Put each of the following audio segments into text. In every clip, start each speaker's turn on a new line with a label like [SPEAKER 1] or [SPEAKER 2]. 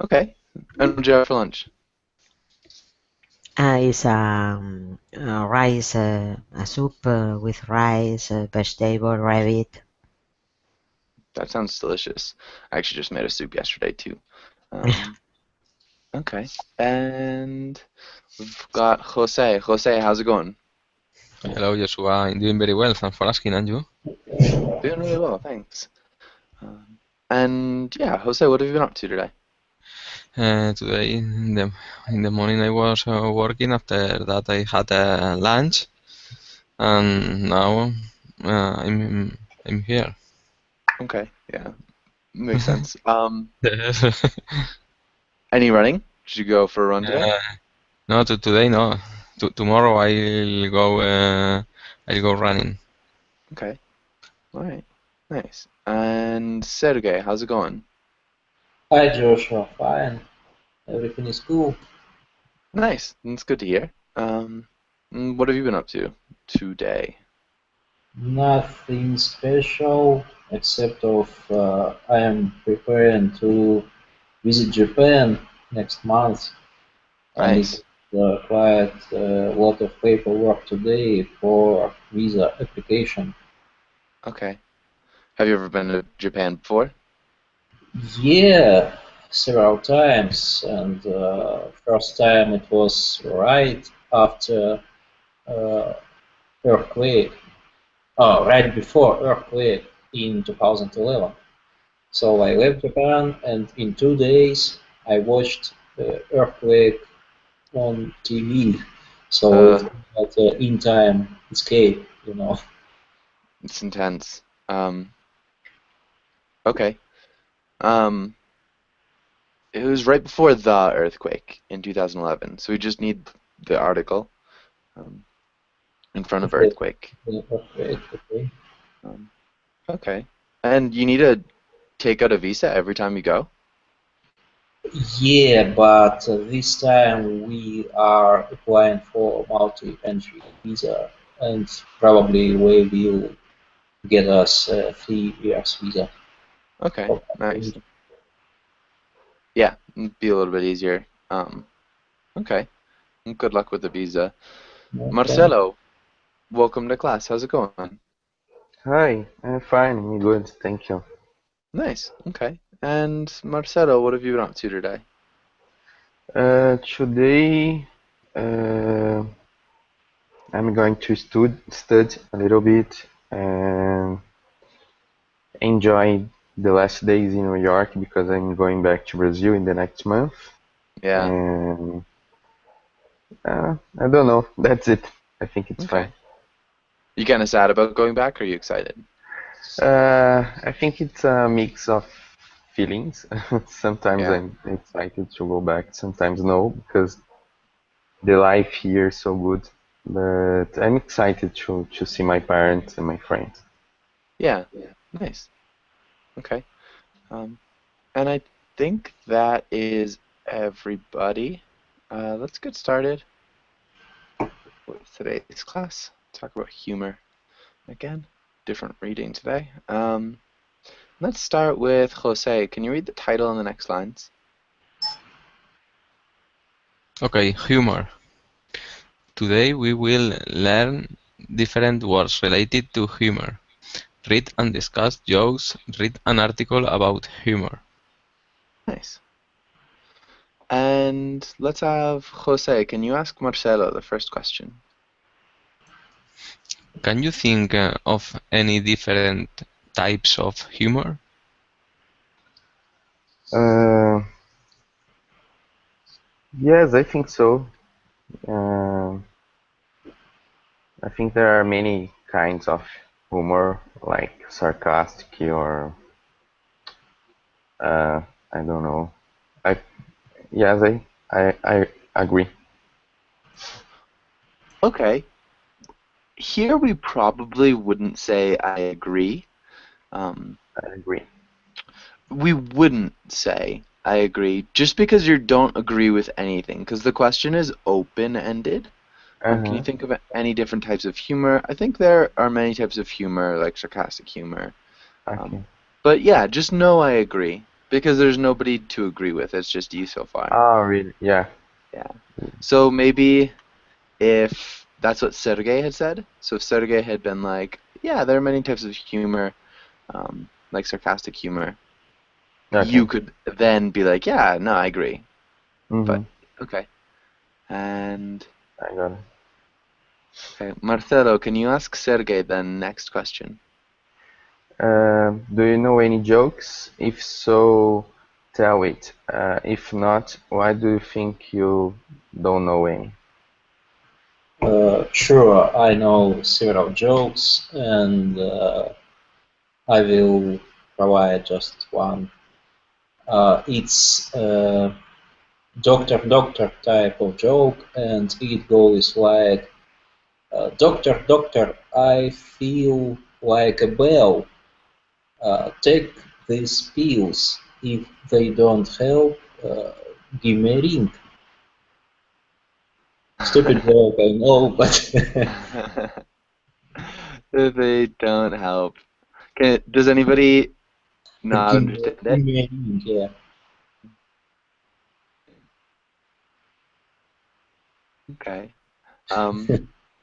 [SPEAKER 1] Okay. And what'd you have for lunch?
[SPEAKER 2] It's rice, a soup with rice, vegetable, rabbit.
[SPEAKER 1] That sounds delicious. I actually just made a soup yesterday too. Um, okay. And we've got Jose. Jose, how's it going?
[SPEAKER 3] Hello, Joshua. I'm doing very well. Thanks for asking, and you?
[SPEAKER 1] Doing really well, thanks. And yeah, Jose, what have you been up to today?
[SPEAKER 3] Today in the morning I was working. After that I had lunch, and now I'm here.
[SPEAKER 1] Okay, yeah, makes sense. Any running? Did you go for a run today?
[SPEAKER 3] uh, no, today no. Tomorrow I'll go running.
[SPEAKER 1] Okay, all right, nice. And Sergey, how's it going?
[SPEAKER 4] Hi Joshua, fine. Everything is cool.
[SPEAKER 1] Nice, that's good to hear. What have you been up to today?
[SPEAKER 4] Nothing special except of I am preparing to visit Japan next month. I need
[SPEAKER 1] Nice.
[SPEAKER 4] quite a lot of paperwork today for visa application.
[SPEAKER 1] Okay. Have you ever been to Japan before?
[SPEAKER 4] Yeah, several times, and first time it was right after uh, earthquake. Oh, right before earthquake in 2011. So I left Japan, and in 2 days I watched the earthquake on TV. So it's
[SPEAKER 1] Uh,
[SPEAKER 4] like an in-time escape, you know.
[SPEAKER 1] it's intense. Okay. Um, it was right before the earthquake in 2011, so we just need the article um, in front of
[SPEAKER 4] Okay,
[SPEAKER 1] earthquake.
[SPEAKER 4] the earthquake. Okay.
[SPEAKER 1] Um, okay. And you need to take out a visa every time you go?
[SPEAKER 4] Yeah, but this time we are applying for multi-entry visa, and probably we will get us a 3 years visa.
[SPEAKER 1] Okay, nice. Yeah, it'd be a little bit easier. Okay. Good luck with the visa.
[SPEAKER 4] Okay.
[SPEAKER 1] Marcelo, welcome to class. How's it going?
[SPEAKER 5] Hi, I'm fine. I'm good, thank you.
[SPEAKER 1] Nice. Okay. And Marcelo, what have you been up to today?
[SPEAKER 5] Today, uh, I'm going to study a little bit and enjoy the last days in New York because I'm going back to Brazil in the next month.
[SPEAKER 1] Yeah.
[SPEAKER 5] And I don't know. That's it. I think it's fine.
[SPEAKER 1] Okay. You kind of sad about going back, or are you excited?
[SPEAKER 5] I think it's a mix of feelings. Sometimes
[SPEAKER 1] Yeah.
[SPEAKER 5] I'm excited to go back, sometimes no, because the life here is so good. But I'm excited to see my parents and my friends.
[SPEAKER 1] Yeah. Nice. Okay. Um, and I think that is everybody. Let's get started with today's class. Talk about humor again. Different reading today. Let's start with Jose. Can you read the title on the next lines?
[SPEAKER 3] Okay, humor. Today we will learn different words related to humor. Read and discuss jokes. Read an article about humor.
[SPEAKER 1] Nice. And let's have Jose. Can you ask Marcelo the first question?
[SPEAKER 3] Can you think of any different types of humor?
[SPEAKER 5] Uh, yes, I think so. Uh, I think there are many kinds of humor, like sarcastic or uh, I don't know. I yes, I agree.
[SPEAKER 1] Okay. Here we probably wouldn't say I agree. Um,
[SPEAKER 5] I agree.
[SPEAKER 1] we wouldn't say I agree just because you don't agree with anything. Because the question is open-ended. Can you
[SPEAKER 5] Uh-huh.
[SPEAKER 1] think of any different types of humor? I think there are many types of humor, like sarcastic humor.
[SPEAKER 5] Okay.
[SPEAKER 1] Um, but yeah, just know I agree because there's nobody to agree with. It's just you so far.
[SPEAKER 5] Oh, really? Yeah.
[SPEAKER 1] Yeah. So maybe if that's what Sergey had said, so if Sergey had been like, yeah, there are many types of humor, like sarcastic humor, you
[SPEAKER 5] Okay.
[SPEAKER 1] could then be like, yeah, no, I agree. But
[SPEAKER 5] Mm-hmm.
[SPEAKER 1] okay. And
[SPEAKER 5] I got it.
[SPEAKER 1] okay, Marcelo, can you ask Sergey the next question?
[SPEAKER 5] Do you know any jokes? If so, tell it. If not, why do you think you don't know any?
[SPEAKER 4] Sure, I know several jokes, and I will provide just one. It's doctor type of joke, and it goes like, doctor, I feel like a bell. Take these pills. If they don't help, give me a ring. Stupid joke, I know, but
[SPEAKER 1] They don't help. Does anybody not understand
[SPEAKER 4] give
[SPEAKER 1] it?
[SPEAKER 4] me a ring, yeah.
[SPEAKER 1] Okay.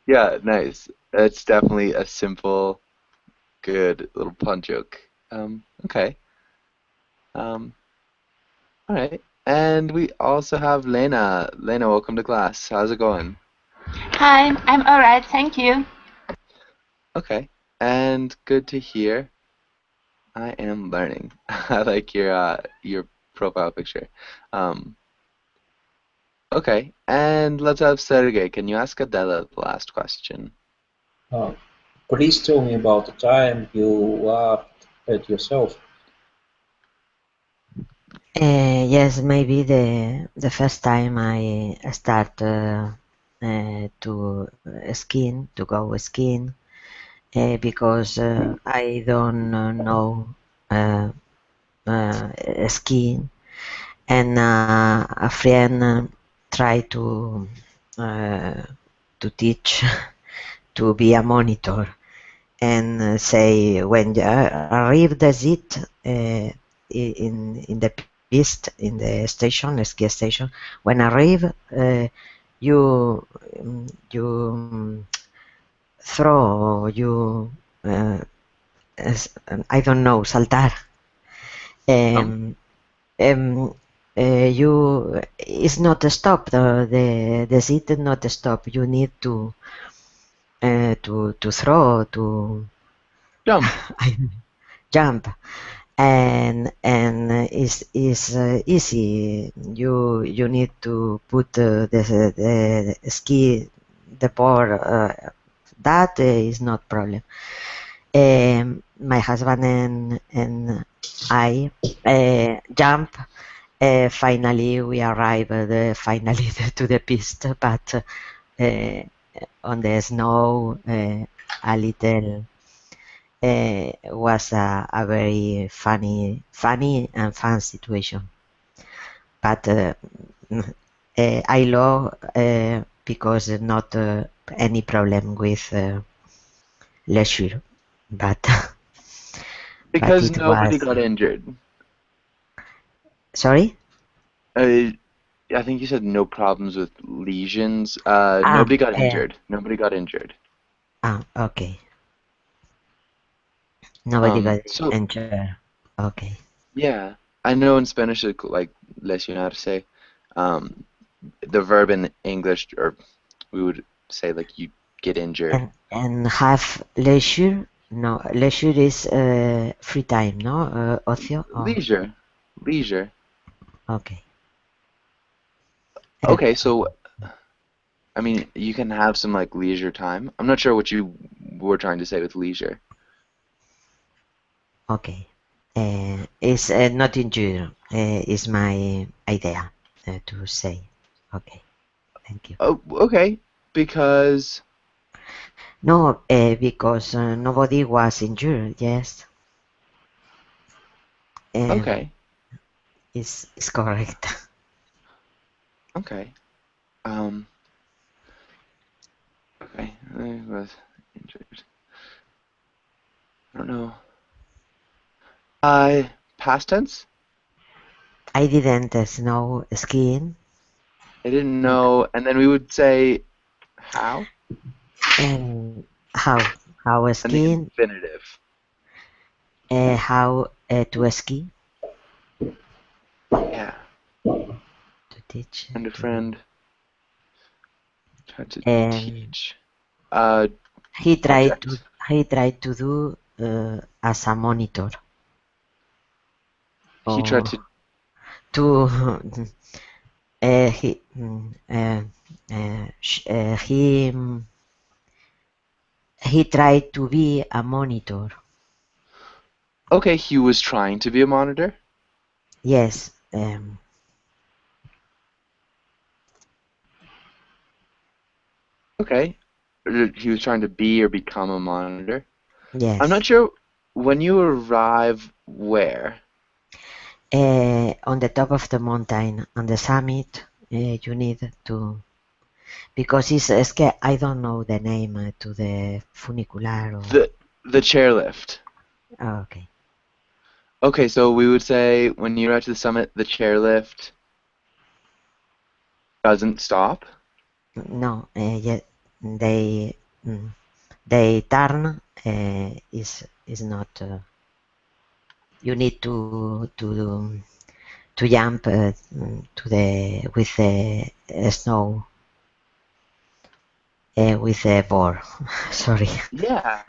[SPEAKER 1] Yeah, nice. It's definitely a simple, good little pun joke. Okay. Um, all right. And we also have Lena. Lena, welcome to class. How's it going?
[SPEAKER 6] Hi, I'm alright, thank you.
[SPEAKER 1] Okay. And good to hear. I am learning. I like your profile picture. Um, okay. And let's have Sergey. Can you ask Adela the last question?
[SPEAKER 4] Uh, Please tell me about the time you laughed at yourself.
[SPEAKER 2] Yes, maybe the first time I start to skiing, to go skiing, because I don't know uh, skiing, and a friend tried uh, to teach to be a monitor and say when you arrive the seat in the piste in the station, ski station, when arrive you you throw you uh, I don't know saltar.
[SPEAKER 1] Jump.
[SPEAKER 2] Um, you it's not a stop. The seat is not a stop. You need to throw to
[SPEAKER 1] Jump.
[SPEAKER 2] jump, and is easy. You need to put the ski the board. That is not problem. My husband and I jump. Finally, we arrive finally to the piste, but uh, on the snow, a little was a very funny and fun situation. But I love because not any problem with leisure, but but
[SPEAKER 1] Because
[SPEAKER 2] it
[SPEAKER 1] nobody
[SPEAKER 2] was
[SPEAKER 1] got injured.
[SPEAKER 2] sorry.
[SPEAKER 1] Uh, I think you said no problems with lesions.
[SPEAKER 2] Ah,
[SPEAKER 1] Nobody got injured. Nobody got injured.
[SPEAKER 2] okay. Nobody got
[SPEAKER 1] So
[SPEAKER 2] injured. Okay.
[SPEAKER 1] yeah, I know in Spanish it's like lesionarse. Um, the verb in English, or we would say like you get injured.
[SPEAKER 2] And have leisure. No, leisure is free time. No, ocio. Oh,
[SPEAKER 1] Leisure, leisure.
[SPEAKER 2] okay.
[SPEAKER 1] Okay, so I mean you can have some like leisure time. I'm not sure what you were trying to say with leisure.
[SPEAKER 2] Okay. It's not injured. Is my idea to say. Okay. Thank you.
[SPEAKER 1] Oh, okay, because
[SPEAKER 2] No, because nobody was injured. Yes. Um,
[SPEAKER 1] okay,
[SPEAKER 2] is correct.
[SPEAKER 1] okay, um, okay. I was injured. I don't know. Past tense?
[SPEAKER 2] I didn't snow skiing.
[SPEAKER 1] I didn't know, and then we would say how
[SPEAKER 2] And how
[SPEAKER 1] and the
[SPEAKER 2] skiing?
[SPEAKER 1] infinitive.
[SPEAKER 2] How to ski?
[SPEAKER 1] Yeah,
[SPEAKER 2] To teach.
[SPEAKER 1] and a friend tried to
[SPEAKER 2] And
[SPEAKER 1] teach.
[SPEAKER 2] he tried
[SPEAKER 1] Object.
[SPEAKER 2] to do as a monitor.
[SPEAKER 1] He tried
[SPEAKER 2] Or
[SPEAKER 1] to.
[SPEAKER 2] to he he tried to be a monitor.
[SPEAKER 1] Okay, he was trying to be a monitor.
[SPEAKER 2] Yes.
[SPEAKER 1] Okay, he was trying to be or become a monitor.
[SPEAKER 2] Yes.
[SPEAKER 1] I'm not sure when you arrive where.
[SPEAKER 2] On the top of the mountain, on the summit, you need to, because it's que I don't know the name to the funicular or.
[SPEAKER 1] The chairlift.
[SPEAKER 2] Oh, okay.
[SPEAKER 1] Okay, so we would say when you arrive to the summit, the chairlift doesn't stop.
[SPEAKER 2] No, yeah, they they turn is not. You need to jump to the with the snow with the board. Sorry.
[SPEAKER 1] Yeah.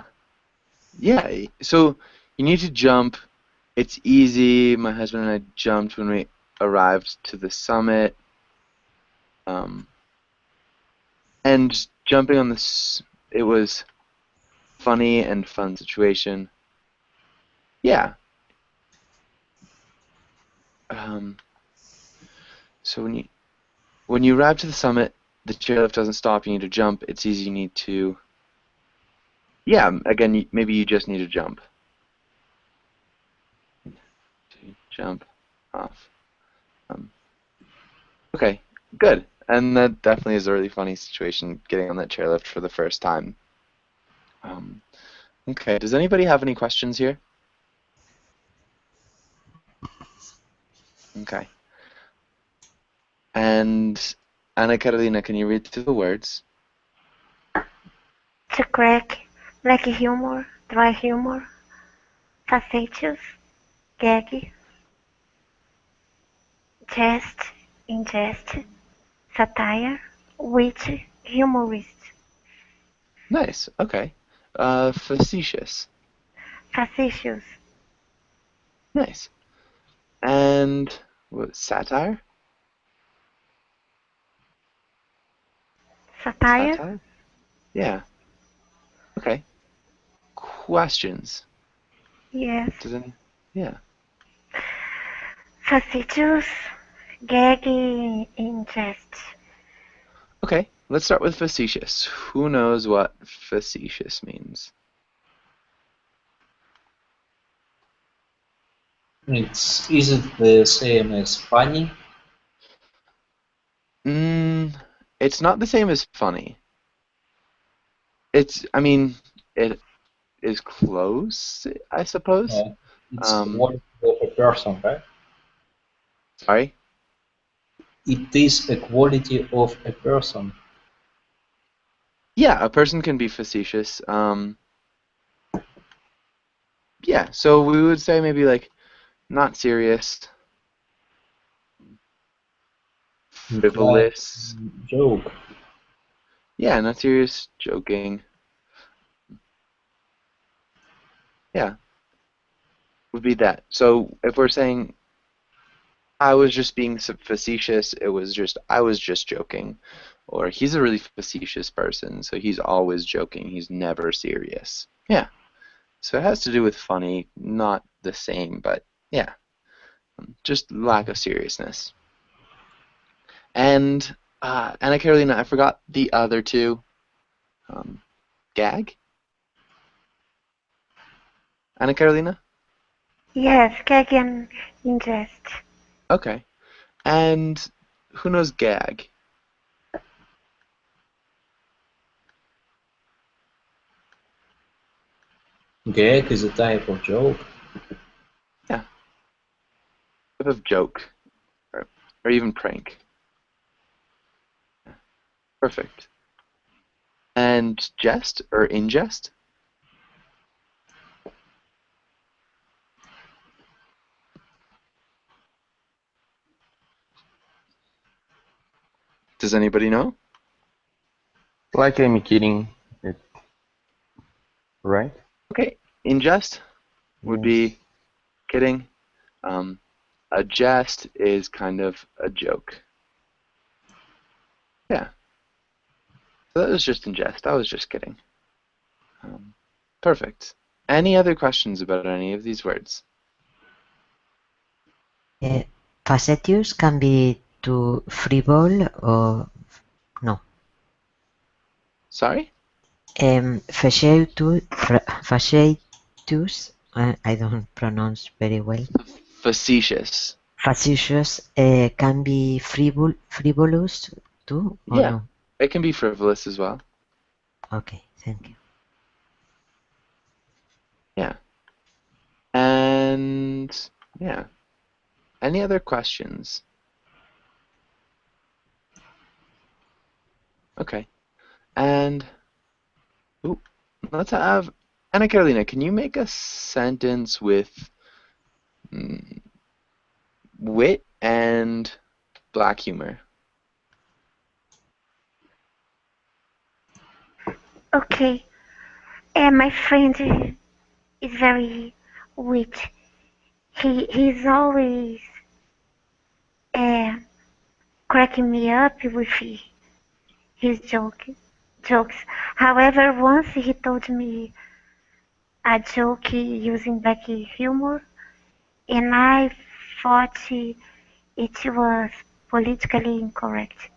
[SPEAKER 1] Yeah. So you need to jump. It's easy. My husband and I jumped when we arrived to the summit. And jumping on this, it was funny and fun situation. Yeah. So when you arrive to the summit, the chairlift doesn't stop. You need to jump. It's easy. You need to. Yeah. Again, maybe you just need to jump. Jump off. Okay. Good. And that definitely is a really funny situation, getting on that chairlift for the first time. Okay. Does anybody have any questions here? Okay. And Ana Carolina, can you read through the words?
[SPEAKER 7] To crack, black humor, dry humor, facetious, gag, jest, ingest, satire, wit, humorist,
[SPEAKER 1] Nice. Okay. Facetious.
[SPEAKER 7] facetious,
[SPEAKER 1] Nice. And what, satire?
[SPEAKER 7] satire,
[SPEAKER 1] Satire? Yeah. Okay. Questions.
[SPEAKER 7] yes,
[SPEAKER 1] Does any? Yeah.
[SPEAKER 7] facetious, gag, ingest.
[SPEAKER 1] Okay. Let's start with facetious. Who knows what facetious means?
[SPEAKER 4] Is it the same as funny?
[SPEAKER 1] It's not the same as funny. I mean, it is close, I suppose.
[SPEAKER 4] Yeah. It's quality of a person, right?
[SPEAKER 1] Sorry?
[SPEAKER 4] It is a quality of a person.
[SPEAKER 1] Yeah, a person can be facetious. Yeah, so we would say maybe like not serious, frivolous.
[SPEAKER 4] Like joke.
[SPEAKER 1] Yeah, not serious, joking. Yeah, would be that. So if we're saying I was just being facetious, it was just I was just joking. Or he's a really facetious person, so he's always joking. He's never serious. Yeah. So it has to do with funny, not the same, but yeah, just lack of seriousness. And Anna Carolina, I forgot the other two. Gag? Anna Carolina?
[SPEAKER 7] Yes, gag and ingest.
[SPEAKER 1] Okay. And who knows gag?
[SPEAKER 4] Gag is a type of joke.
[SPEAKER 1] Yeah. Type of joke. or even prank. Perfect. And jest or in jest? Does anybody know?
[SPEAKER 5] Like I'm kidding. Right?
[SPEAKER 1] Okay. In jest would be kidding. A jest is kind of a joke. Yeah. So that was just in jest. I was just kidding. Perfect. Any other questions about any of these words?
[SPEAKER 2] Facetious can be to frivol or no.
[SPEAKER 1] Sorry?
[SPEAKER 2] Facetious, I don't pronounce very well.
[SPEAKER 1] Facetious.
[SPEAKER 2] Facetious can be frivolous too, or
[SPEAKER 1] Yeah.
[SPEAKER 2] no?
[SPEAKER 1] It can be frivolous as well.
[SPEAKER 2] Okay, thank you.
[SPEAKER 1] Yeah. And yeah. Any other questions? Okay. And let's have Anna Carolina, can you make a sentence with wit and black humor?
[SPEAKER 7] Okay. My friend is very wit. He's always cracking me up with his jokes. However, once he told me a joke using black humor, and I thought it was politically incorrect.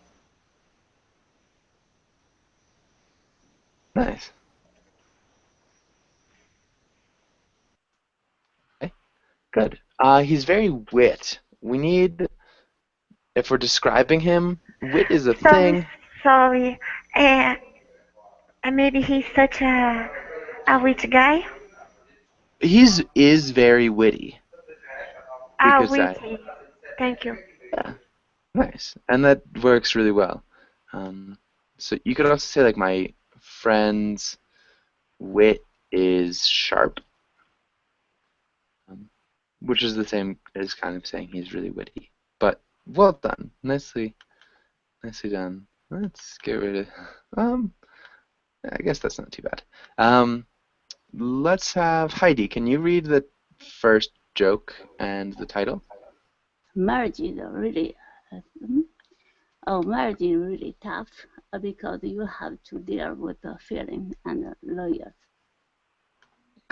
[SPEAKER 1] Nice. Okay, good. He's very wit. We need, if we're describing him, wit is a thing.
[SPEAKER 7] Sorry. And maybe he's such a wit guy.
[SPEAKER 1] Is very witty. We could say.
[SPEAKER 7] Witty. Thank you.
[SPEAKER 1] Yeah. Nice. And that works really well. So you could also say like my friend's wit is sharp, which is the same as kind of saying he's really witty. But well done. Nicely done. Let's get rid of I guess that's not too bad. Let's have Heidi. Can you read the first joke and the title?
[SPEAKER 8] Marriage is really marriage is really tough because you have to deal with the feeling and lawyers.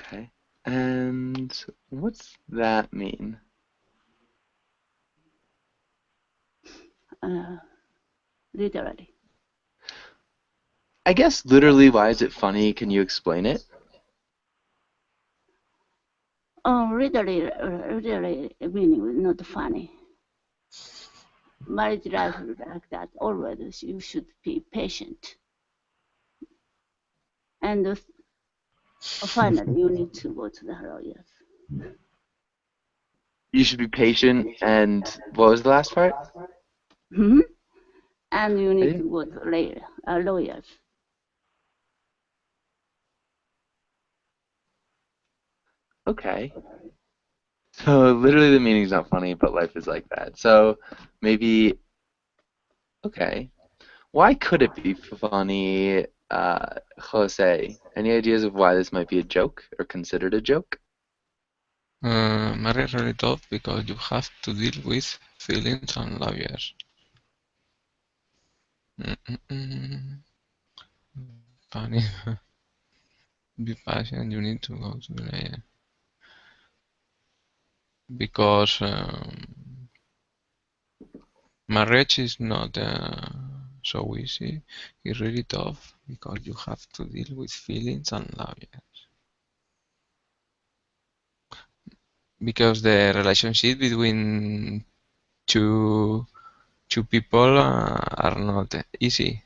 [SPEAKER 1] Okay. And what's that mean?
[SPEAKER 8] Literally.
[SPEAKER 1] I guess literally, why is it funny? Can you explain it?
[SPEAKER 8] Literally meaning not funny. Marriage life like that, always you should be patient. And finally, you need to go to the lawyers.
[SPEAKER 1] You should be patient, and what was the last part?
[SPEAKER 8] Mm-hmm. And you need to go to lawyers.
[SPEAKER 1] Okay. So literally the meaning's not funny, but life is like that. So maybe, okay. Why could it be funny, Jose? Any ideas of why this might be a joke or considered a joke?
[SPEAKER 3] Marriage is really tough because you have to deal with feelings and lawyers. Funny. Be patient, you need to go to the lawyer. Because marriage is not so easy. It's really tough because you have to deal with feelings and lawyers. Because the relationship between two people are not easy.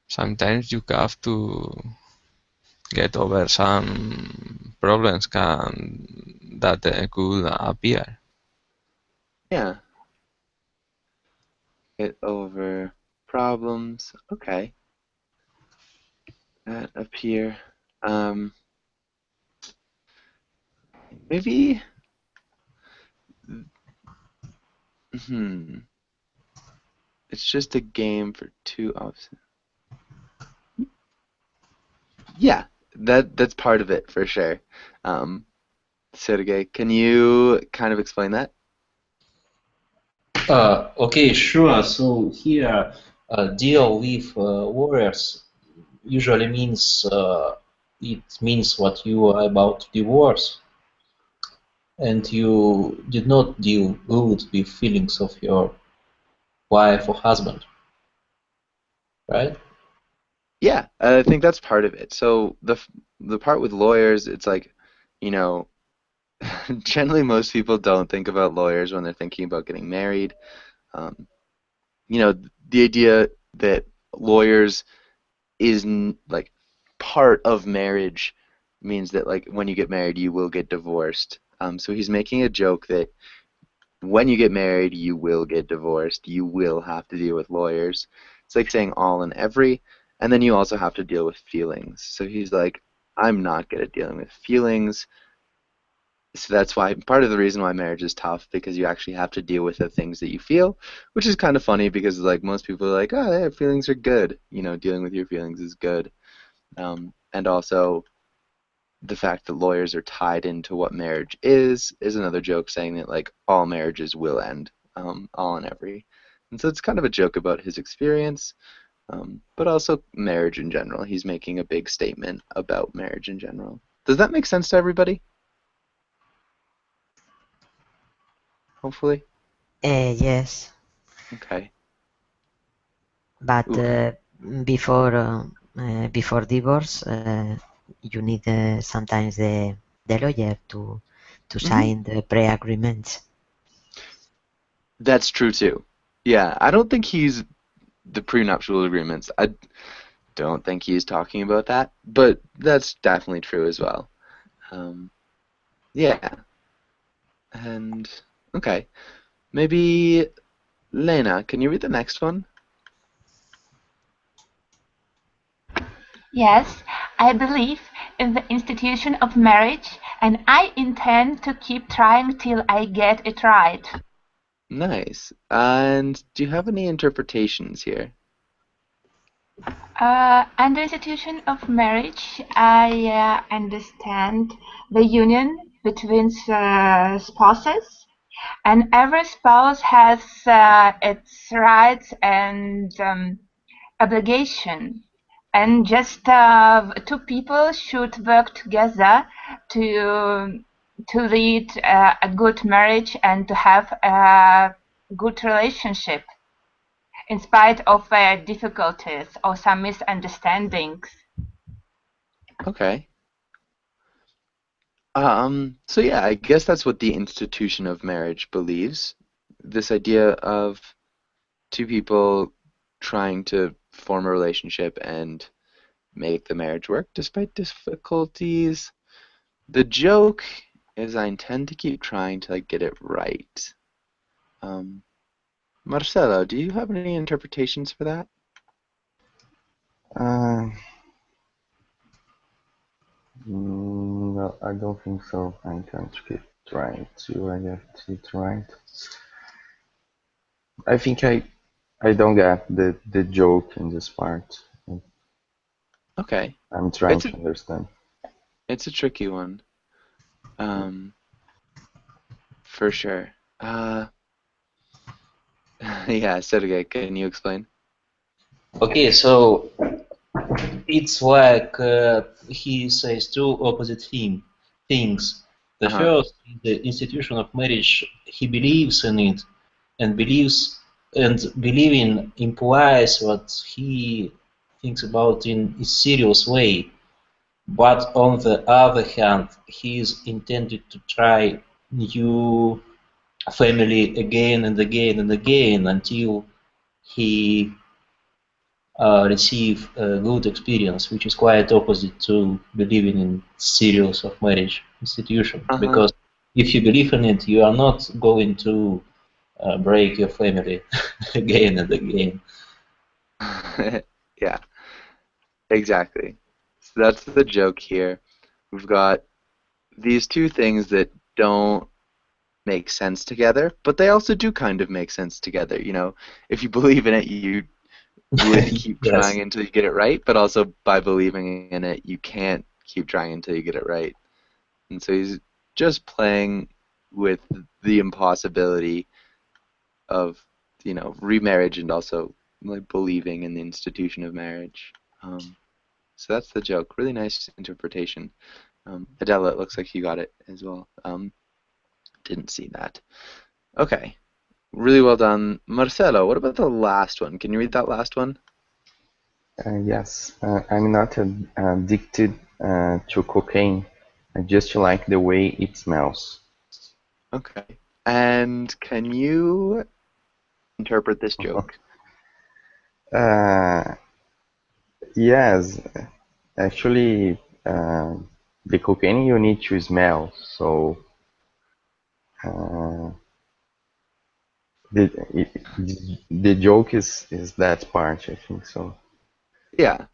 [SPEAKER 3] Sometimes you have to get over some problems that could appear.
[SPEAKER 1] Yeah. Get over problems. Okay. That up here. Maybe. It's just a game for two options. Yeah, that's part of it for sure. Sergey, can you kind of explain that?
[SPEAKER 4] Okay, sure. So here, deal with warriors usually means it means what you are about to divorce, and you did not deal good with feelings of your wife or husband, right?
[SPEAKER 1] Yeah, I think that's part of it. So the part with lawyers, it's like, you know, generally most people don't think about lawyers when they're thinking about getting married. Um, the idea that lawyers is like part of marriage means that like when you get married you will get divorced. So he's making a joke that when you get married you will get divorced. You will have to deal with lawyers. It's like saying all and every, and then you also have to deal with feelings. So he's like, I'm not good at dealing with feelings. So that's why part of the reason why marriage is tough, because you actually have to deal with the things that you feel, which is kind of funny because like most people are like, oh yeah, feelings are good, dealing with your feelings is good. And also the fact that lawyers are tied into what marriage is another joke saying that like all marriages will end, all and every. And so it's kind of a joke about his experience, but also marriage in general. He's making a big statement about marriage in general. Does that make sense to everybody? Hopefully.
[SPEAKER 2] Yes,
[SPEAKER 1] Okay.
[SPEAKER 2] but
[SPEAKER 1] Ooh.
[SPEAKER 2] before divorce, you need sometimes the lawyer to sign the pre-agreements.
[SPEAKER 1] That's true too. Yeah, I don't think he's the prenuptial agreements. I don't think he's talking about that, but that's definitely true as well. Yeah, and okay, maybe Lena, can you read the next one?
[SPEAKER 6] Yes, I believe in the institution of marriage, and I intend to keep trying till I get it right.
[SPEAKER 1] Nice. And do you have any interpretations here?
[SPEAKER 6] Under institution of marriage, I understand the union between spouses, and every spouse has its rights and obligation, and just two people should work together to lead a good marriage and to have a good relationship in spite of difficulties or some misunderstandings.
[SPEAKER 1] Okay. So yeah, I guess that's what the institution of marriage believes. This idea of two people trying to form a relationship and make the marriage work despite difficulties. The joke is I intend to keep trying till I get it right. Marcelo, do you have any interpretations for that?
[SPEAKER 5] No, I don't think so. I intend to keep trying till I get it right. I think I don't get the joke in this part.
[SPEAKER 1] Okay.
[SPEAKER 5] I'm trying to understand.
[SPEAKER 1] It's a tricky one. For sure. Yeah, Sergey, can you explain?
[SPEAKER 4] Okay, so it's like he says two opposite things. The first, the institution of marriage, he believes in it, and believing implies what he thinks about in a serious way. But on the other hand, he is intended to try new family again and again and again until he receive a good experience, which is quite opposite to believing in serious of marriage institution. Because if you believe in it, you are not going to break your family again and again.
[SPEAKER 1] Yeah, exactly. So that's the joke here. We've got these two things that don't make sense together, but they also do kind of make sense together. You know, if you believe in it, you would keep
[SPEAKER 4] Yes.
[SPEAKER 1] trying until you get it right, but also by believing in it, you can't keep trying until you get it right. And so he's just playing with the impossibility of, you know, remarriage and also like believing in the institution of marriage. So that's the joke. Really nice interpretation. Adela, it looks like you got it as well. Didn't see that. Okay. Really well done. Marcelo, what about the last one? Can you read that last one?
[SPEAKER 5] Yes, I'm not addicted to cocaine. I just like the way it smells.
[SPEAKER 1] Okay. And can you interpret this joke?
[SPEAKER 5] Yes, actually, the cocaine you need to smell. So uh, the the joke is that part, I think so.
[SPEAKER 1] Yeah,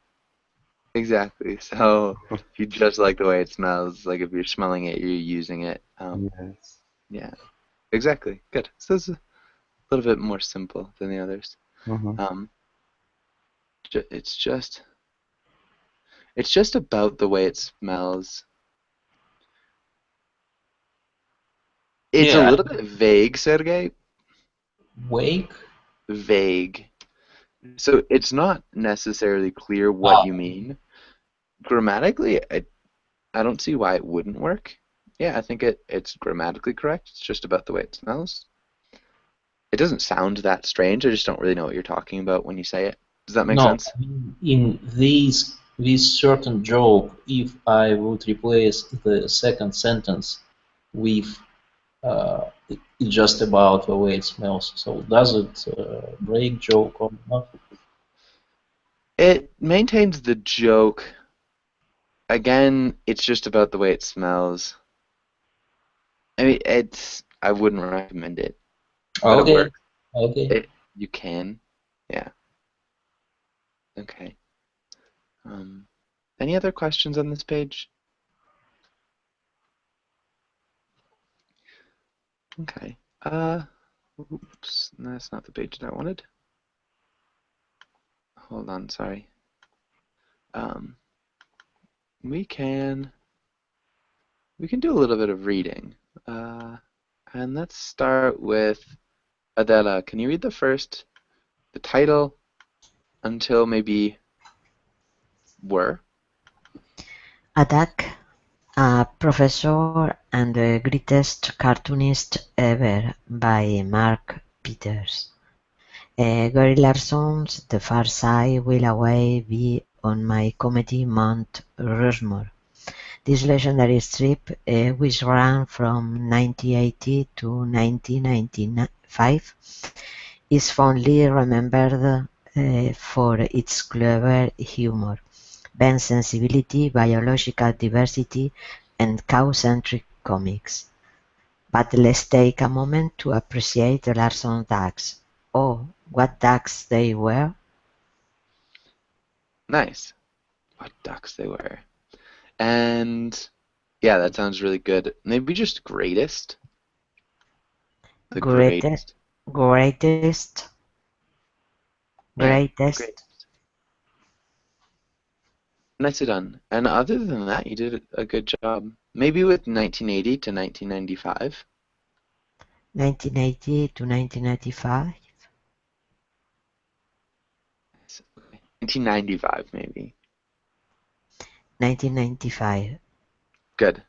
[SPEAKER 1] exactly. So if you just like the way it smells, like if you're smelling it, you're using it.
[SPEAKER 5] Yes.
[SPEAKER 1] Yeah, exactly. Good. So this is a little bit more simple than the others.
[SPEAKER 5] Mm-hmm.
[SPEAKER 1] Um, it's just about the way it smells. It's a
[SPEAKER 4] Yeah,
[SPEAKER 1] little bit vague, Sergey.
[SPEAKER 4] wake.
[SPEAKER 1] Vague. So it's not necessarily clear what
[SPEAKER 4] Ah,
[SPEAKER 1] you mean. Grammatically, I don't see why it wouldn't work. Yeah, I think it's grammatically correct. It's just about the way it smells. It doesn't sound that strange. I just don't really know what you're talking about when you say it. Does that make
[SPEAKER 4] no,
[SPEAKER 1] sense?
[SPEAKER 4] in this certain joke, if I would replace the second sentence with it's just about the way it smells. So does it break joke or not?
[SPEAKER 1] It maintains the joke. Again, it's just about the way it smells. I mean, I wouldn't recommend it, but it
[SPEAKER 4] Okay,
[SPEAKER 1] works.
[SPEAKER 4] okay.
[SPEAKER 1] You can. Yeah. Okay. Um, any other questions on this page? Okay. Oops, that's not the page that I wanted. Hold on, sorry. Um, we can do a little bit of reading. And let's start with Adela. Can you read the title until maybe were?
[SPEAKER 2] Attack, a professor and the greatest cartoonist ever by Mark Peters. Gary Larson's The Far Side will always be on my comedy Mount Rushmore. This legendary strip, which ran from 1980 to 1995, is fondly remembered for its clever humor, band sensibility, biological diversity, and cow-centric comics. But let's take a moment to appreciate the Larson ducks. Oh, what ducks they were!
[SPEAKER 1] Nice. What ducks they were. And yeah, that sounds really good. Maybe just greatest. The
[SPEAKER 2] Greatest,
[SPEAKER 1] greatest.
[SPEAKER 2] greatest,
[SPEAKER 1] Yeah, great.
[SPEAKER 2] greatest.
[SPEAKER 1] Nicely done. And other than that, you did a good job. Maybe with 1980 to 1995.
[SPEAKER 2] 1980 to 1995.
[SPEAKER 1] 1995, maybe.
[SPEAKER 2] 1995.
[SPEAKER 1] Good.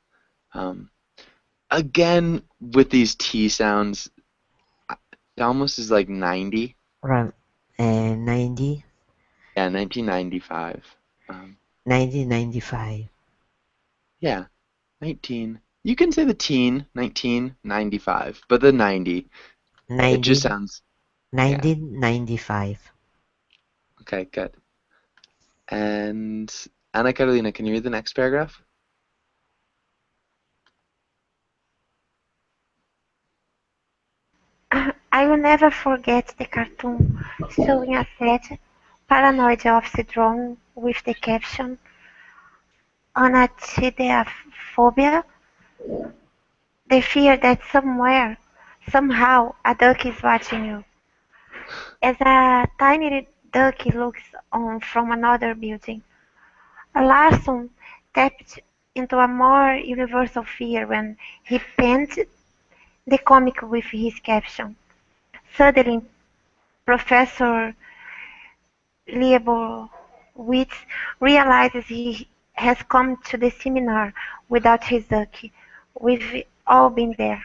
[SPEAKER 1] Um, again, with these T sounds, it almost is like 90.
[SPEAKER 2] 90.
[SPEAKER 1] Yeah, 1995.
[SPEAKER 2] 1995.
[SPEAKER 1] Yeah, 19. You can say the teen, 1995, but the 90, it just
[SPEAKER 2] 90,
[SPEAKER 1] sounds, yeah.
[SPEAKER 2] 1995.
[SPEAKER 1] Okay, good. And Anna Carolina, can you read the next paragraph?
[SPEAKER 7] I will never forget the cartoon showing a sad, paranoid officer drawn with the caption "Anatidaphobia", the fear that somewhere, somehow, a duck is watching you. As a tiny duck looks on from another building, Larson tapped into a more universal fear when he penned the comic with his caption. Suddenly, Professor Leibowitz realizes he has come to the seminar without his duck. We've all been there.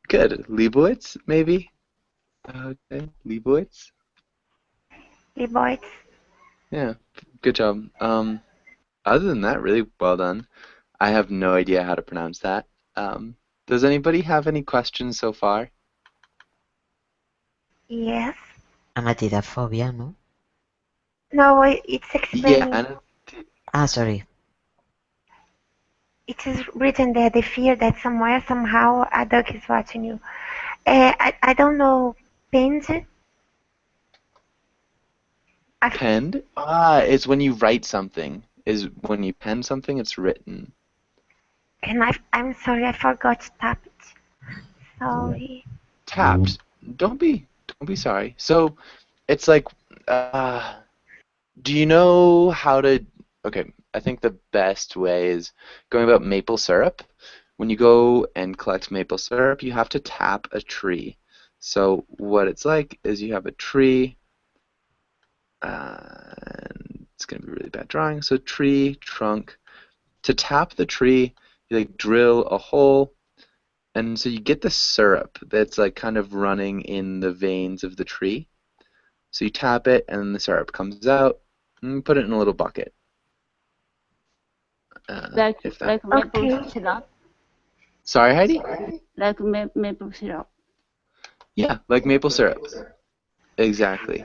[SPEAKER 1] Good. Leibowitz, maybe? Okay, Leibowitz?
[SPEAKER 7] Leibowitz.
[SPEAKER 1] Yeah, good job. Other than that, really well done. I have no idea how to pronounce that. Does anybody have any questions so far?
[SPEAKER 7] Yes.
[SPEAKER 2] Anatidaphobia, no?
[SPEAKER 7] No, it's
[SPEAKER 1] Yeah,
[SPEAKER 7] explaining.
[SPEAKER 2] Sorry.
[SPEAKER 7] It is written there, the fear that somewhere, somehow, a duck is watching you. I don't know, pinned?
[SPEAKER 1] Penned? It's when you write something. Is when you pen something, it's written.
[SPEAKER 7] And I'm sorry, I forgot to tap it. Sorry.
[SPEAKER 1] Tapped. Don't be sorry. So, it's like, do you know how to? Okay, I think the best way is going about maple syrup. When you go and collect maple syrup, you have to tap a tree. So what it's like is you have a tree, and it's going to be really bad drawing. So tree, trunk. To tap the tree, you like drill a hole, and so you get the syrup that's like kind of running in the veins of the tree. So you tap it, and then the syrup comes out, and you put it in a little bucket.
[SPEAKER 8] Like maple
[SPEAKER 7] Okay.
[SPEAKER 8] syrup.
[SPEAKER 1] Sorry, Heidi?
[SPEAKER 8] Like maple syrup.
[SPEAKER 1] Yeah, like maple syrup. Exactly.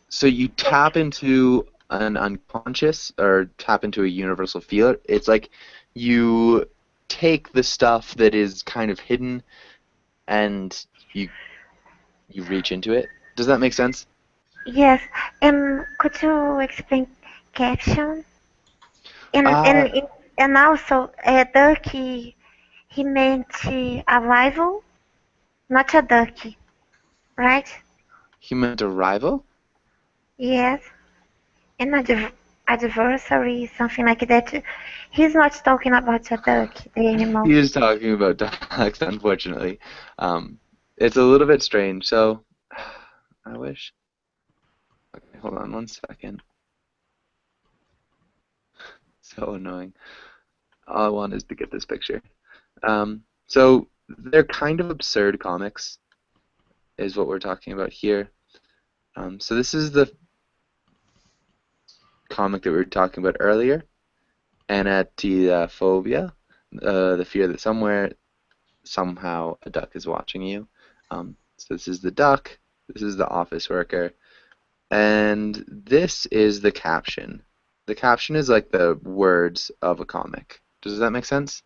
[SPEAKER 1] So you tap into an unconscious or tap into a universal feeler. It's like you take the stuff that is kind of hidden and you reach into it. Does that make sense?
[SPEAKER 7] Yes. Could you explain caption? And
[SPEAKER 1] Uh,
[SPEAKER 7] and and also, duck, he meant a rival, not a ducky, right?
[SPEAKER 1] Human arrival?
[SPEAKER 7] Yes. And adversary, something like that. He's not talking about a duck, the animal.
[SPEAKER 1] He is talking about dialects, unfortunately. It's a little bit strange, so I wish. Okay, hold on one second. So annoying. All I want is to get this picture. So they're kind of absurd comics, is what we're talking about here. So this is the comic that we were talking about earlier, Anatidaphobia, the fear that somewhere, somehow, a duck is watching you. So this is the duck, this is the office worker, and this is the caption. The caption is like the words of a comic. Does that make sense?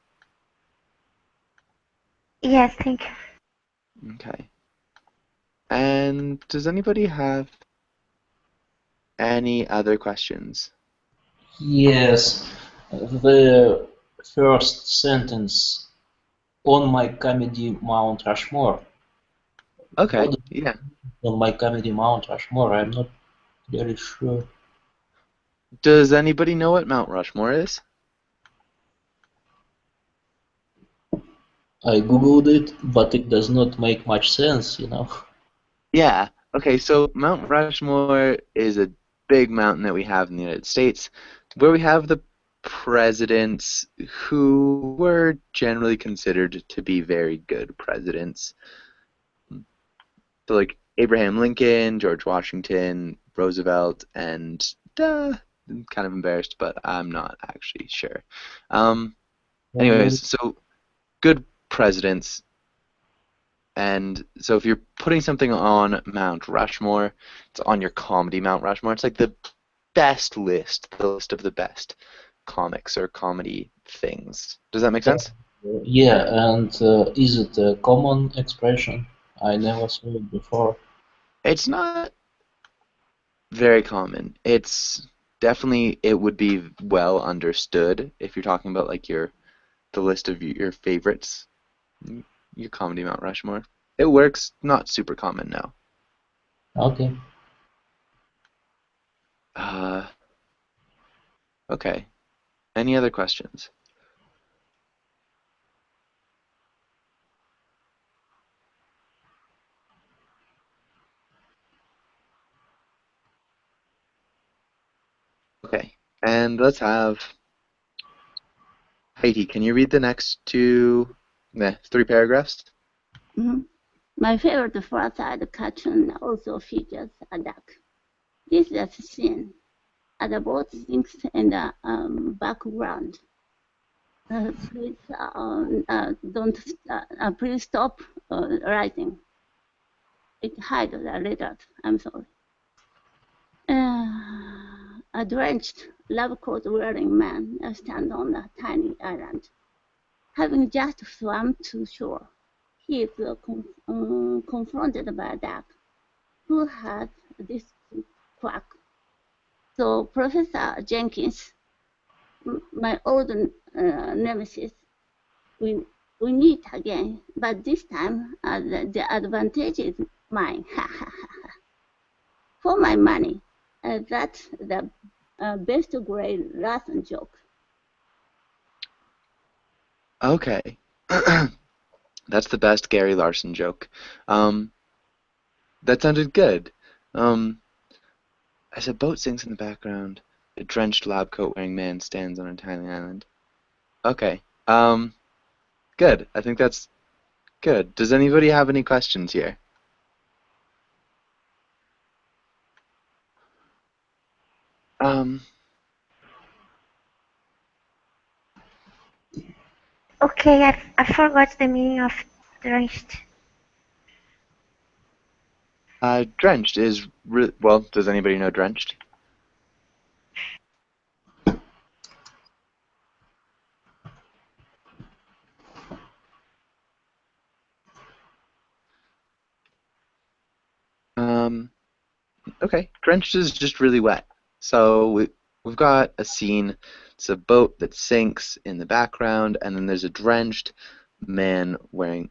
[SPEAKER 7] Yes, thank you.
[SPEAKER 1] Okay. And does anybody have any other questions?
[SPEAKER 4] Yes, the first sentence on my comedy Mount Rushmore.
[SPEAKER 1] Okay,
[SPEAKER 4] What
[SPEAKER 1] yeah.
[SPEAKER 4] on my comedy Mount Rushmore? I'm not really sure.
[SPEAKER 1] Does anybody know what Mount Rushmore is?
[SPEAKER 4] I googled it, but it does not make much sense, you know.
[SPEAKER 1] Yeah. Okay, so Mount Rushmore is a big mountain that we have in the United States where we have the presidents who were generally considered to be very good presidents. So like Abraham Lincoln, George Washington, Roosevelt, and I'm kind of embarrassed, but I'm not actually sure. Anyways, so good presidents. And so if you're putting something on Mount Rushmore, it's on your comedy Mount Rushmore. It's like the best list, the list of the best comics or comedy things. Does that make sense?
[SPEAKER 4] Yeah, and is it a common expression? I never saw it before.
[SPEAKER 1] It's not very common. It's definitely, it would be well understood if you're talking about like the list of your favorites, your comedy Mount Rushmore. It works, not super common now.
[SPEAKER 4] Okay.
[SPEAKER 1] Okay. Any other questions? Okay. And let's have Heidi. Can you read the next three paragraphs?
[SPEAKER 8] Mhm. My favorite Far Side cartoon also features a duck. This is a scene at the boat sinks in the background. Please don't. Please stop writing. It hides the letters. I'm sorry. A drenched, lab coat wearing man stands on a tiny island, having just swum to shore. He is confronted by a duck who has this quack. So Professor Jenkins, my old nemesis, we meet again, but this time the advantage is mine. For my money, that's the best grade Larson joke.
[SPEAKER 1] Okay. That's the best Gary Larson joke. That sounded good. As a boat sinks in the background, a drenched lab coat wearing man stands on a tiny island. Okay. Good. I think that's good. Does anybody have any questions here?
[SPEAKER 7] Okay, I forgot the meaning of drenched.
[SPEAKER 1] Drenched is well. Does anybody know drenched? Okay. Drenched is just really wet. So we've got a scene. It's a boat that sinks in the background, and then there's a drenched man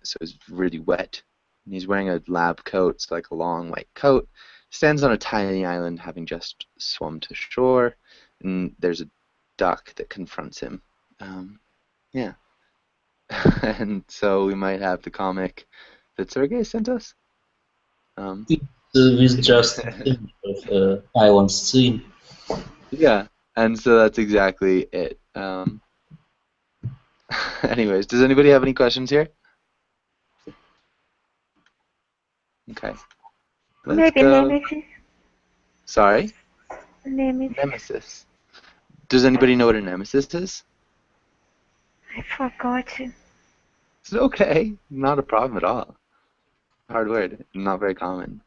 [SPEAKER 1] so it's really wet. And he's wearing a lab coat, it's like a long white coat. Stands on a tiny island, having just swum to shore, and there's a duck that confronts him. Yeah. And so we might have the comic that Sergey sent us.
[SPEAKER 4] It's with just a hint of island scene.
[SPEAKER 1] Yeah, and so that's exactly it. Anyways, does anybody have any questions here? Okay. Let's
[SPEAKER 7] Maybe
[SPEAKER 1] go.
[SPEAKER 7] Nemesis.
[SPEAKER 1] Sorry?
[SPEAKER 7] Nemesis.
[SPEAKER 1] Nemesis. Does anybody know what a nemesis is?
[SPEAKER 7] I forgot to.
[SPEAKER 1] It's okay. Not a problem at all. Hard word. Not very common.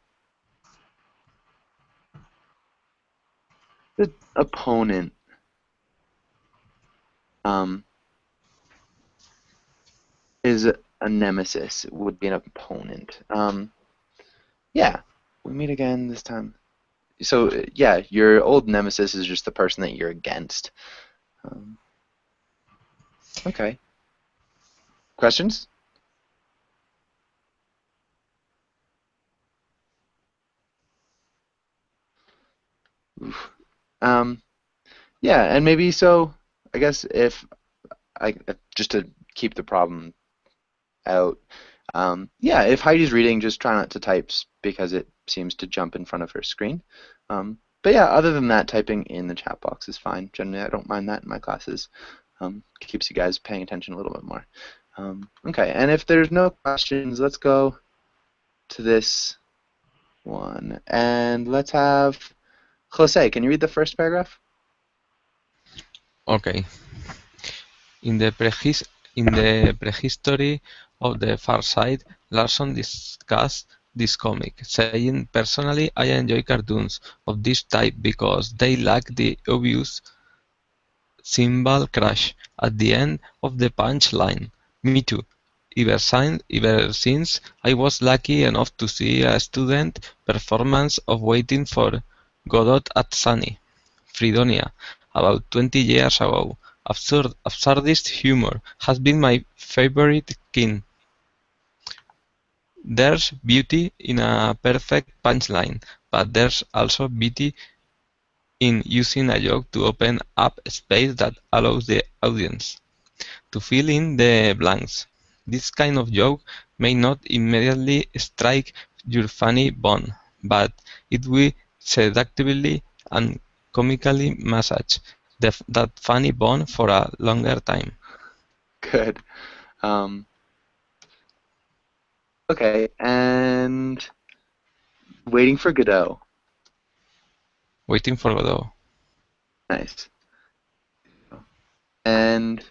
[SPEAKER 1] The opponent. Is a nemesis. It would be an opponent. Yeah. We meet again this time. So, yeah, your old nemesis is just the person that you're against. Okay. Questions? Oof. Yeah, and maybe so. I guess if just to keep the problem out, yeah, if Heidi's reading, just try not to type because it seems to jump in front of her screen. But yeah, other than that, typing in the chat box is fine. Generally, I don't mind that in my classes. Keeps you guys paying attention a little bit more. Okay, and if there's no questions, let's go to this one. And let's have Jose, can you read the first paragraph?
[SPEAKER 3] Okay. In the prehistory of the Far Side, Larson discussed this comic, saying, "Personally, I enjoy cartoons of this type because they lack the obvious cymbal crash at the end of the punchline. Me too. Ever since I was lucky enough to see a student performance of Waiting for Godot at SUNY, Fredonia, about 20 years ago. Absurdist humor has been my favorite kind. There's beauty in a perfect punchline, but there's also beauty in using a joke to open up space that allows the audience to fill in the blanks. This kind of joke may not immediately strike your funny bone, but it will seductively and comically massage that funny bone for a longer time.
[SPEAKER 1] Good. Okay, and Waiting for Godot.
[SPEAKER 3] Waiting for Godot.
[SPEAKER 1] Nice. And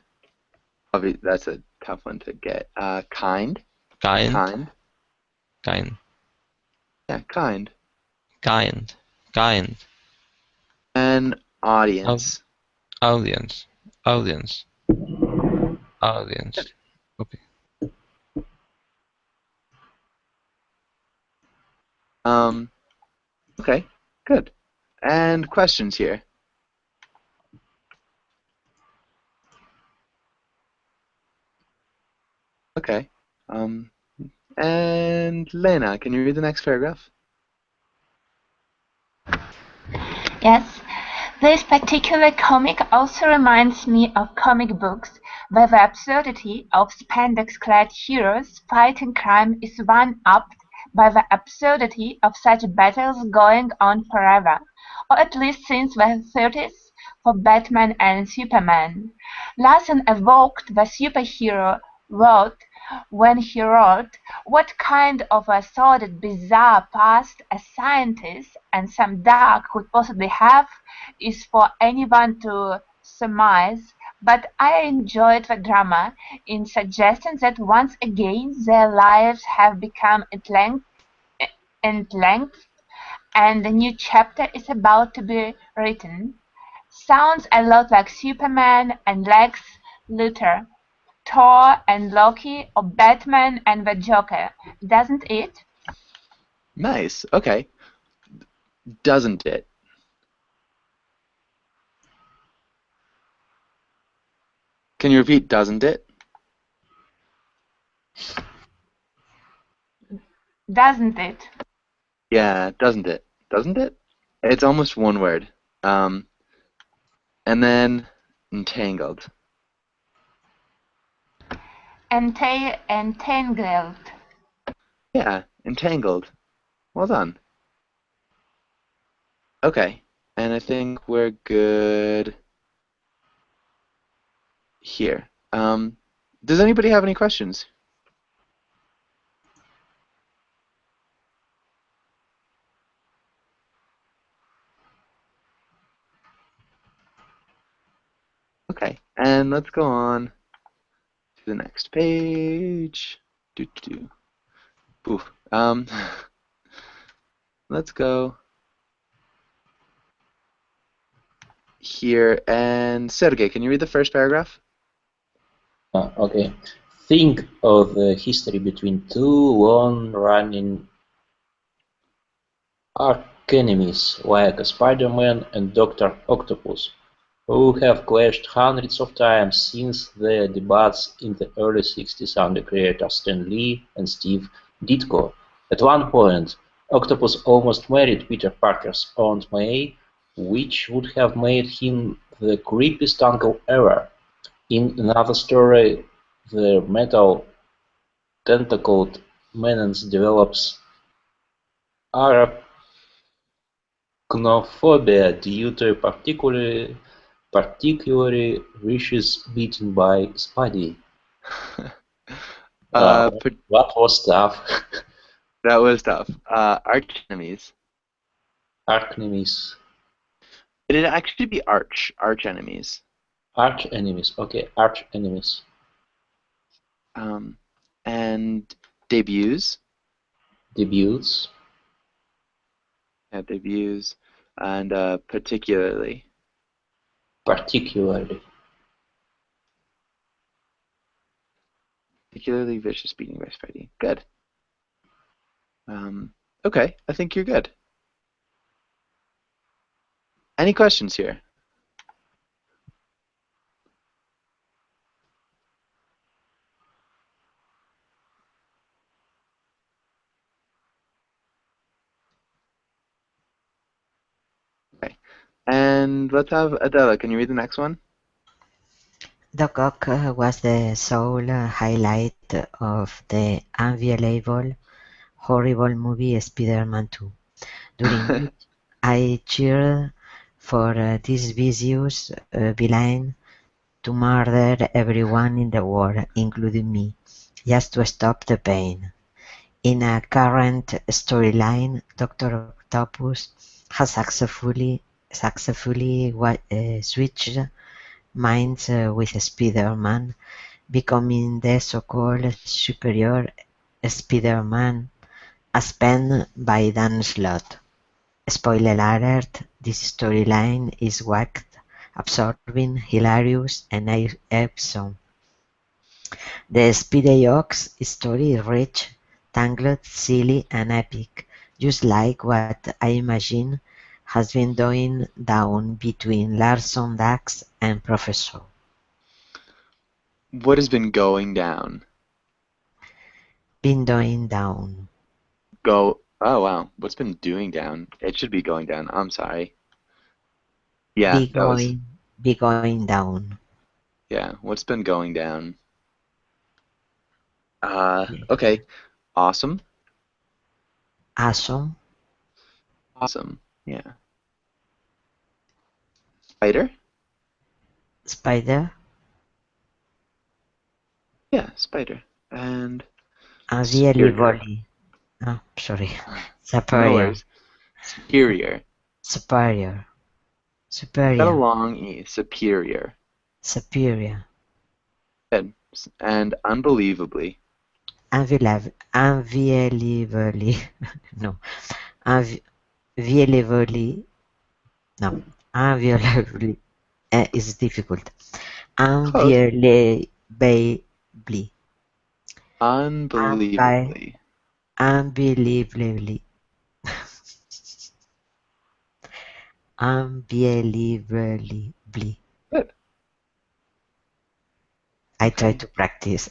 [SPEAKER 1] that's a tough one to get. Kind.
[SPEAKER 3] Kind.
[SPEAKER 1] Kind.
[SPEAKER 3] Kind.
[SPEAKER 1] Yeah, kind.
[SPEAKER 3] Kind. Kind.
[SPEAKER 1] And audience.
[SPEAKER 3] Audience. Audience. Audience. Okay.
[SPEAKER 1] Okay, good. And questions here. Okay. And Lena, can you read the next paragraph?
[SPEAKER 6] Yes. This particular comic also reminds me of comic books, where the absurdity of spandex-clad heroes fighting crime is one-upped by the absurdity of such battles going on forever, or at least since the 30s for Batman and Superman. Larson evoked the superhero wrote when he wrote, "What kind of a sordid, bizarre past a scientist and some dark could possibly have is for anyone to surmise, but I enjoyed the drama in suggesting that once again their lives have become enlengthened and a new chapter is about to be written. Sounds a lot like Superman and Lex Luthor, Thor and Loki, or Batman and the Joker, doesn't it?"
[SPEAKER 1] Nice. Okay. Doesn't it? Can you repeat doesn't it?
[SPEAKER 6] Doesn't it?
[SPEAKER 1] Yeah, doesn't it? Doesn't it? It's almost one word. And then entangled.
[SPEAKER 6] Entangled.
[SPEAKER 1] Yeah, entangled. Well done. Okay, and I think we're good here. Does anybody have any questions? Okay, and let's go on to the next page. Poof. Let's go here, and Sergey, can you read the first paragraph?
[SPEAKER 4] Okay. Think of the history between two long-running archenemies like Spider-Man and Dr. Octopus, who have clashed hundreds of times since their debuts in the early 60s under creators Stan Lee and Steve Ditko. At one point, Octopus almost married Peter Parker's Aunt May, which would have made him the creepiest uncle ever. In another story, the metal tentacled menace develops arachnophobia due to particularly vicious beaten by Spidey. What was tough?
[SPEAKER 1] That was tough. Arch-enemies.
[SPEAKER 4] Arch-enemies.
[SPEAKER 1] It'd actually be arch-enemies.
[SPEAKER 4] Arch-enemies. Okay, arch-enemies.
[SPEAKER 1] And debuts.
[SPEAKER 4] Debuts.
[SPEAKER 1] Yeah, debuts. And particularly.
[SPEAKER 4] Particularly.
[SPEAKER 1] Particularly vicious beating by Spidey. Good. Okay, I think you're good. Any questions here? Okay. And let's have Adela. Can you read the next one?
[SPEAKER 2] Doc Ock was the sole highlight of the unviewable, horrible movie Spider-Man 2, during which I cheered for this vicious villain to murder everyone in the world, including me, just to stop the pain. In a current storyline, Doctor Octopus has successfully switched minds with Spider-Man, becoming the so-called superior Spider-Man, as penned by Dan Slott. Spoiler alert, this storyline is wacked, absorbing, hilarious, and awesome. The Speedy Ox story is rich, tangled, silly, and epic, just like what I imagine has been going down between Larson Dax and Professor.
[SPEAKER 1] What has been going down?
[SPEAKER 2] Been going down.
[SPEAKER 1] Oh, wow. What's been doing down? It should be going down. I'm sorry. Yeah,
[SPEAKER 2] Be going down.
[SPEAKER 1] Yeah, what's been going down? Okay. Awesome.
[SPEAKER 2] Awesome.
[SPEAKER 1] Awesome. Yeah. Spider?
[SPEAKER 2] Spider.
[SPEAKER 1] Yeah, spider. And
[SPEAKER 2] Superior. Oh, sorry. Superior.
[SPEAKER 1] No worries. Superior.
[SPEAKER 2] Superior.
[SPEAKER 1] Got a long E. Superior.
[SPEAKER 2] Superior.
[SPEAKER 1] Good. And unbelievably.
[SPEAKER 2] Unbelievably. No. Unbelievably. No. Unbelievably. It's difficult. Unbelievably.
[SPEAKER 1] Unbelievably.
[SPEAKER 2] Unbelievably. Unbelievably.
[SPEAKER 1] Good.
[SPEAKER 2] I try to practice.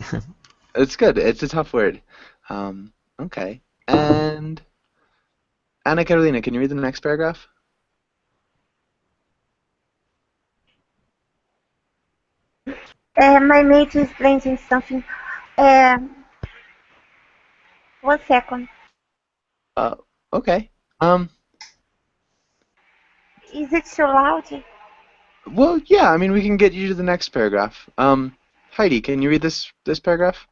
[SPEAKER 1] It's good. It's a tough word. Okay. And Anna Carolina, can you read the next paragraph?
[SPEAKER 7] My mate is blending something. 1 second.
[SPEAKER 1] Okay.
[SPEAKER 7] Is it too loud?
[SPEAKER 1] Well, yeah, I mean, we can get you to the next paragraph. Heidi, can you read this paragraph?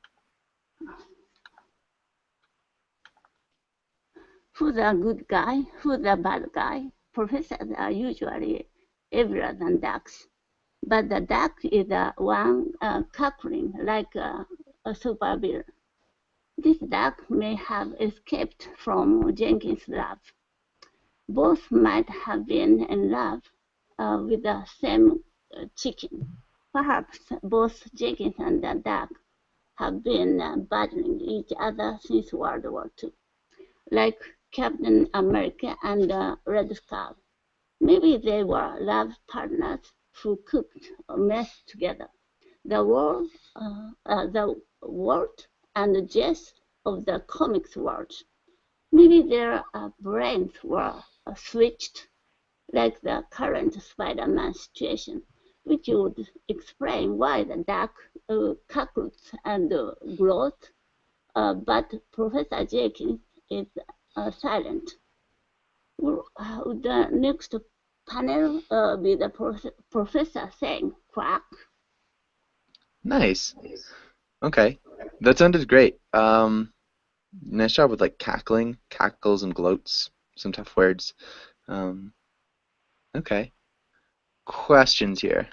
[SPEAKER 8] Who's a good guy? Who's a bad guy? Professors are usually evil than ducks, but the duck is the one cackling like a supervillain. This duck may have escaped from Jenkins' lab. Both might have been in love with the same chicken. Perhaps both Jenkins and the duck have been battling each other since World War II, like Captain America and Red Skull. Maybe they were love partners who cooked a mess together. The world and the jest of the comics world. Maybe their brains were switched, like the current Spider-Man situation, which would explain why the duck cackled and growled, but Professor Jenkins is silent. The next panel be the professor saying quack.
[SPEAKER 1] Nice. Okay. That sounded great. Nice job with like cackling, cackles and gloats. Some tough words. Okay. Questions here.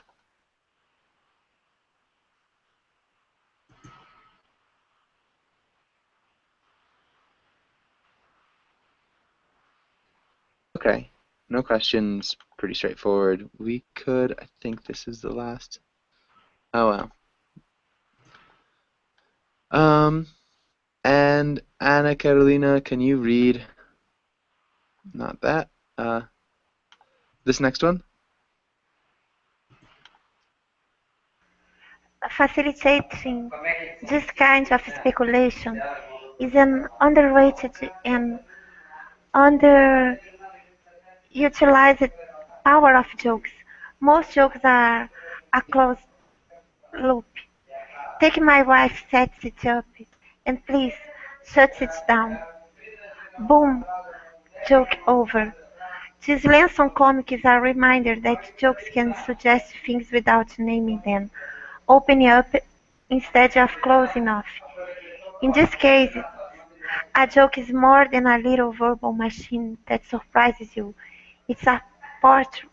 [SPEAKER 1] Okay. No questions. Pretty straightforward. We could, I think this is the last. Oh, wow. And Anna Carolina, can you read? Not that. This next one.
[SPEAKER 7] Facilitating this kind of speculation is an underrated and underutilized power of jokes. Most jokes are a closed loop. Take my wife sets it up, and please shuts it down. Boom, joke over. This lens on comic is a reminder that jokes can suggest things without naming them, opening up instead of closing off. In this case, a joke is more than a little verbal machine that surprises you. It's a port,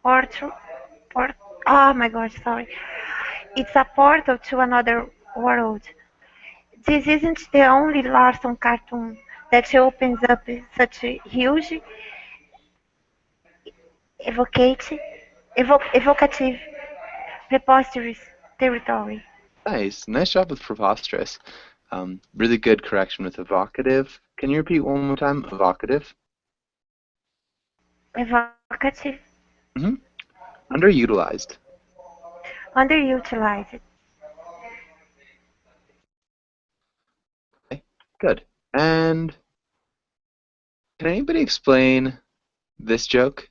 [SPEAKER 7] port, port. Oh my gosh, sorry. It's a portal to another world. This isn't the only Larson cartoon that opens up such a huge, evocative, evocative, preposterous territory.
[SPEAKER 1] Nice job with preposterous. Really good correction with evocative. Can you repeat one more time? Evocative.
[SPEAKER 7] Evocative,
[SPEAKER 1] Mm-hmm. Underutilized.
[SPEAKER 7] underutilized.
[SPEAKER 1] Okay, good. And can anybody explain this joke?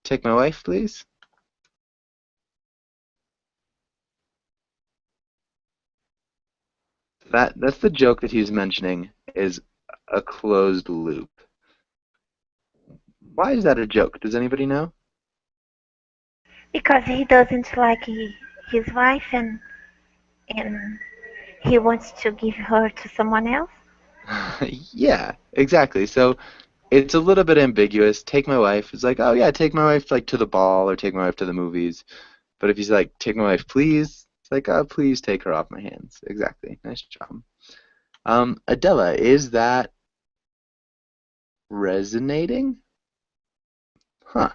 [SPEAKER 1] Take my wife, please. That's the joke that he's mentioning is a closed loop. Why is that a joke? Does anybody know?
[SPEAKER 7] Because he doesn't like his wife and he wants to give her to someone else.
[SPEAKER 1] Yeah, exactly. So it's a little bit ambiguous. Take my wife is like, oh yeah, take my wife like to the ball or take my wife to the movies. But if he's like, take my wife, please, it's like, oh, please take her off my hands. Exactly. Nice job. Adela, is that resonating? Huh.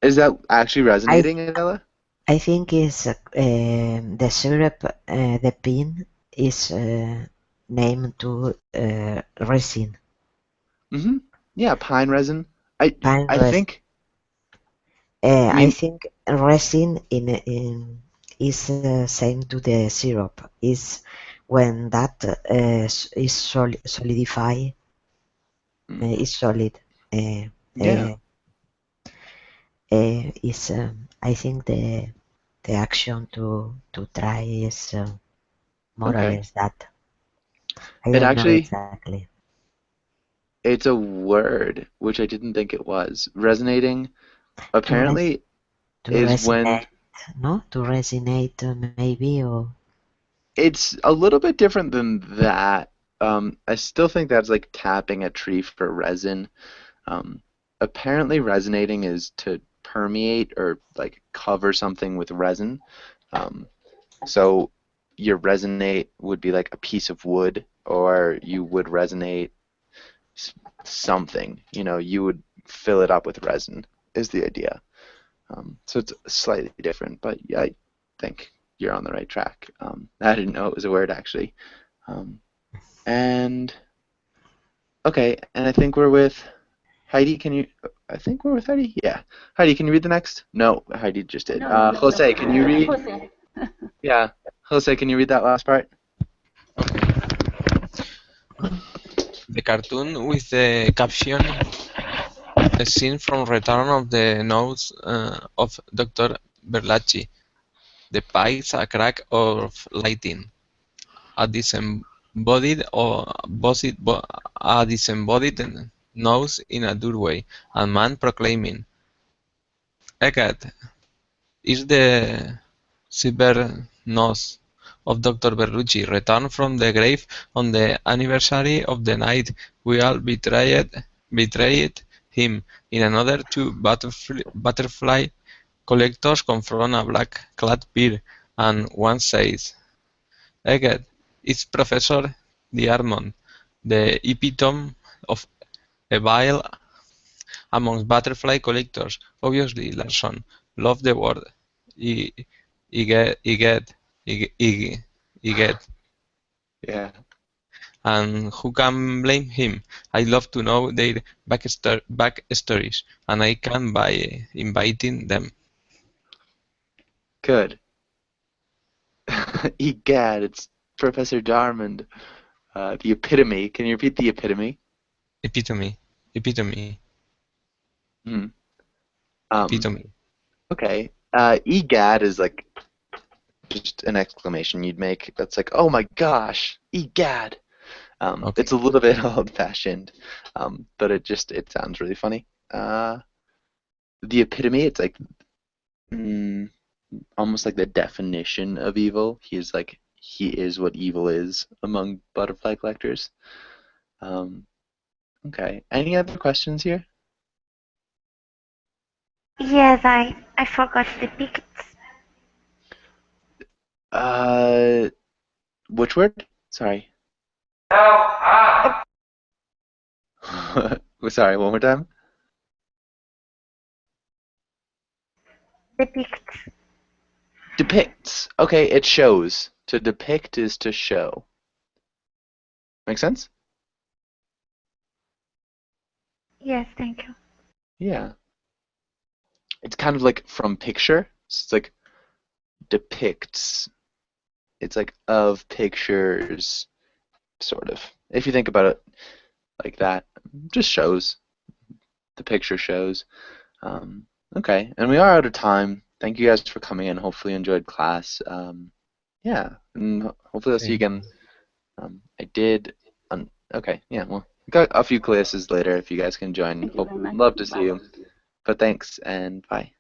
[SPEAKER 1] Is that actually resonating, Adela?
[SPEAKER 2] I think it's the syrup, the pin is named to resin.
[SPEAKER 1] Mm-hmm. Yeah, pine resin. I think.
[SPEAKER 2] I think resin is same to the syrup. Is when that is solidify, is solid.
[SPEAKER 1] Yeah.
[SPEAKER 2] Is I think the action to try is more or
[SPEAKER 1] Okay.
[SPEAKER 2] less that. I
[SPEAKER 1] It
[SPEAKER 2] don't know
[SPEAKER 1] actually,
[SPEAKER 2] exactly.
[SPEAKER 1] it's a word, which I didn't think it was. Resonating,
[SPEAKER 2] To
[SPEAKER 1] apparently, is when
[SPEAKER 2] resonate, no? To resonate maybe, or
[SPEAKER 1] it's a little bit different than that. I still think that's like tapping a tree for resin. Apparently, resonating is to permeate or like cover something with resin. So your resonate would be like a piece of wood, or you would resonate something. You would fill it up with resin, is the idea. So it's slightly different, but yeah, I think you're on the right track. I didn't know it was a word actually. And okay, and I think we're with Heidi. I think we're with Heidi. Yeah, Heidi, can you read the next? No, Heidi just did.
[SPEAKER 8] No.
[SPEAKER 1] Jose, can you read?
[SPEAKER 8] Jose.
[SPEAKER 1] Yeah, Jose, can you read that last part?
[SPEAKER 3] The cartoon with the caption "A scene from Return of the Nose of Dr. Berlacci depicts a crack of lighting, a disembodied nose in a doorway, and man proclaiming, "Eckert is the severed nose of Dr. Berlucci, returned from the grave on the anniversary of the night we all betrayed him." In another, two butterfly collectors confront a black-clad peer, and one says, "Egged, it's Professor Diarmond, the epitome of evil amongst butterfly collectors. Obviously, Larson loved the word. Egged.
[SPEAKER 1] Yeah.
[SPEAKER 3] And who can blame him? I love to know their backstories, and I can by inviting them.
[SPEAKER 1] Good. Egad, it's Professor Darmond. The epitome. Can you repeat the epitome?
[SPEAKER 3] Epitome. Epitome.
[SPEAKER 1] Hmm.
[SPEAKER 3] Epitome.
[SPEAKER 1] Okay. Egad is like just an exclamation you'd make. That's like, oh my gosh, egad.
[SPEAKER 3] Okay.
[SPEAKER 1] It's a little bit old-fashioned, but it sounds really funny. The epitome, it's like almost like the definition of evil. He is what evil is among butterfly collectors. Okay. Any other questions here?
[SPEAKER 7] Yes, I forgot the pickets.
[SPEAKER 1] Which word? Sorry. Sorry, one more time.
[SPEAKER 7] Depicts.
[SPEAKER 1] Depicts. Okay, it shows. To depict is to show. Make sense?
[SPEAKER 7] Yes, thank you.
[SPEAKER 1] Yeah. It's kind of like from picture. So it's like depicts. It's like of pictures, sort of. If you think about it like that, just shows. The picture shows. Okay, and we are out of time. Thank you guys for coming in. Hopefully you enjoyed class. Yeah, and hopefully I'll see you again. I did. Okay, yeah. Well, got a few classes later if you guys can join.
[SPEAKER 8] Thank you very much.
[SPEAKER 1] Love to see
[SPEAKER 8] Bye.
[SPEAKER 1] you. But thanks and bye.